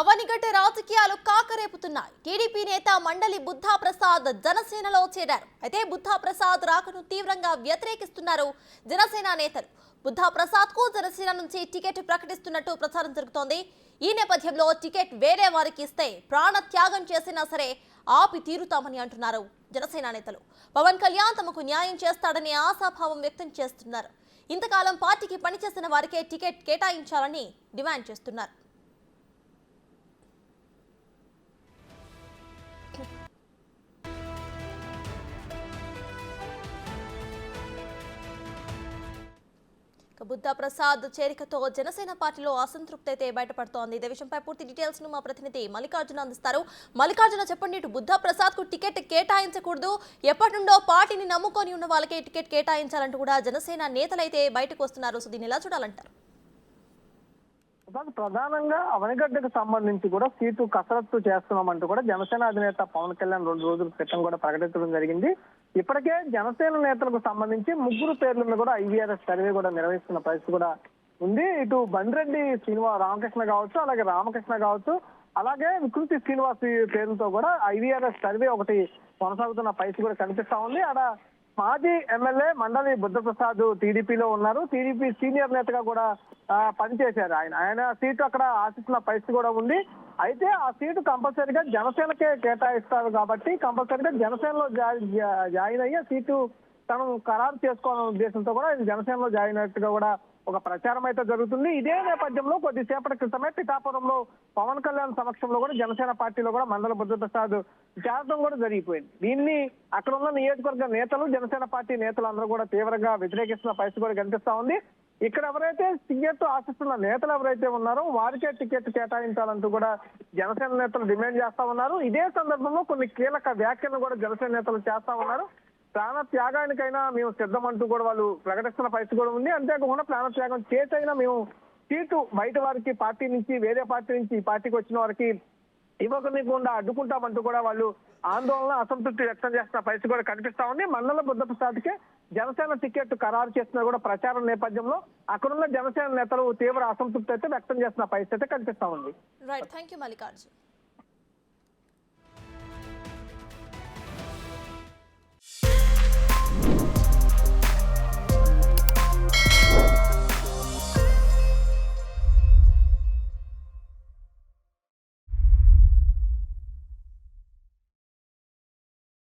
అవనిగడ్డ రాజకీయాలు కాకరేపుతున్నాయి. టీడీపీ నేత మండలి బుద్ధా ప్రసాద్ జనసేనలో చేరారు. అయితే బుద్ధా ప్రసాద్ రాకను తీవ్రంగా వ్యతిరేకిస్తున్నారు జనసేన నేతలు. బుద్ధా ప్రసాద్ కు జనసేన నుంచి టికెట్ ప్రకటిస్తున్నట్టు ప్రచారం జరుగుతోంది. ఈ నేపథ్యంలో టికెట్ వేరే వారికి ఇస్తే ప్రాణ త్యాగం చేసినా సరే ఆపి తీరుతామని అంటున్నారు జనసేన నేతలు. పవన్ కళ్యాణ్ తమకు న్యాయం చేస్తాడని ఆశాభావం వ్యక్తం చేస్తున్నారు. ఇంతకాలం పార్టీకి పనిచేసిన వారికే టికెట్ కేటాయించాలని డిమాండ్ చేస్తున్నారు. బుద్ధా ప్రసాద్ చేరికతో జనసేన పార్టీలో అసంతృప్తి అయితే బయటపడుతోంది. ఇదే విషయంపై పూర్తి డీటెయిల్స్ ను మా ప్రతినిధి మల్లికార్జున అందిస్తారు. మల్లికార్జున, చెప్పండి, ఇటు బుద్ధా ప్రసాద్ కు టికెట్ కేటాయించకూడదు, ఎప్పటి నుండో పార్టీని నమ్ముకొని ఉన్న వాళ్ళకే టికెట్ కేటాయించాలంటూ కూడా జనసేన నేతలైతే బయటకు వస్తున్నారు. సో దీన్ని ఎలా చూడాలంటారు? ప్రధానంగా అవనిగడ్డకు సంబంధించి కూడా సీటు కసరత్తు చేస్తున్నామంటూ కూడా జనసేన అధినేత పవన్ కళ్యాణ్ 2 రోజుల క్రితం కూడా ప్రకటించడం జరిగింది. ఇప్పటికే జనసేన నేతలకు సంబంధించి 3 పేర్లను కూడా IVRS సర్వే కూడా నిర్వహిస్తున్న పరిస్థితి కూడా ఉంది. ఇటు బండిరెడ్డి రామకృష్ణ కావచ్చు, అలాగే రామకృష్ణ కావచ్చు, అలాగే వికృతి శ్రీనివాస్ పేరుతో కూడా IVRS సర్వే ఒకటి కొనసాగుతున్న పరిస్థితి కూడా కనిపిస్తా ఉంది. అక్కడ మాజీ ఎమ్మెల్యే మండలి బుద్ధప్రసాద్ టీడీపీలో ఉన్నారు. టీడీపీ సీనియర్ నేతగా కూడా పనిచేశారు. ఆయన సీటు అక్కడ ఆశిస్తున్న పరిస్థితి కూడా ఉంది. అయితే ఆ సీటు కంపల్సరీగా జనసేనకే కేటాయిస్తారు కాబట్టి కంపల్సరీగా జనసేనలో జాయిన్ అయ్యే సీటు తను ఖరారు చేసుకోవాలనే ఉద్దేశంతో కూడా ఆయన జనసేనలో జాయిన్ అయినట్టుగా కూడా ఒక ప్రచారం అయితే జరుగుతుంది. ఇదే నేపథ్యంలో కొద్దిసేపటి క్రితమే పిఠాపురంలో పవన్ కళ్యాణ్ సమక్షంలో కూడా జనసేన పార్టీలో కూడా మండల బుద్ధప్రసాద్ చేరడం కూడా జరిగిపోయింది. దీన్ని అక్కడ ఉన్న నియోజకవర్గ నేతలు, జనసేన పార్టీ నేతలు అందరూ కూడా తీవ్రంగా వ్యతిరేకిస్తున్న పరిస్థితి కూడా కనిపిస్తా ఉంది. ఇక్కడ ఎవరైతే టికెట్ ఆశిస్తున్న నేతలు ఎవరైతే ఉన్నారో వారికే టికెట్ కేటాయించాలంటూ కూడా జనసేన నేతలు డిమాండ్ చేస్తా ఉన్నారు. ఇదే సందర్భంలో కొన్ని కీలక వ్యాఖ్యలు కూడా జనసేన నేతలు చేస్తా ఉన్నారు. ప్రాణ త్యాగానికైనా మేము సిద్ధమంటూ కూడా వాళ్ళు ప్రకటిస్తున్న పరిస్థితి కూడా ఉంది. అంతేకాకుండా ప్రాణ త్యాగం చేసైనా మేము సీటు బయట వారికి, పార్టీ నుంచి, వేరే పార్టీ నుంచి ఈ పార్టీకి వచ్చిన వారికి ఇవ్వకుండా అడ్డుకుంటామంటూ కూడా వాళ్ళు ఆందోళన, అసంతృప్తి వ్యక్తం చేస్తున్న పరిస్థితి కూడా కనిపిస్తా ఉంది. మండల బుద్ధప్రసాద్కే జనసేన టికెట్ ఖరారు చేస్తున్న కూడా ప్రచారం నేపథ్యంలో అక్కడున్న జనసేన నేతలు తీవ్ర అసంతృప్తి అయితే వ్యక్తం చేస్తున్న పరిస్థితి కనిపిస్తా ఉంది. Right, thank you Mallikarjun.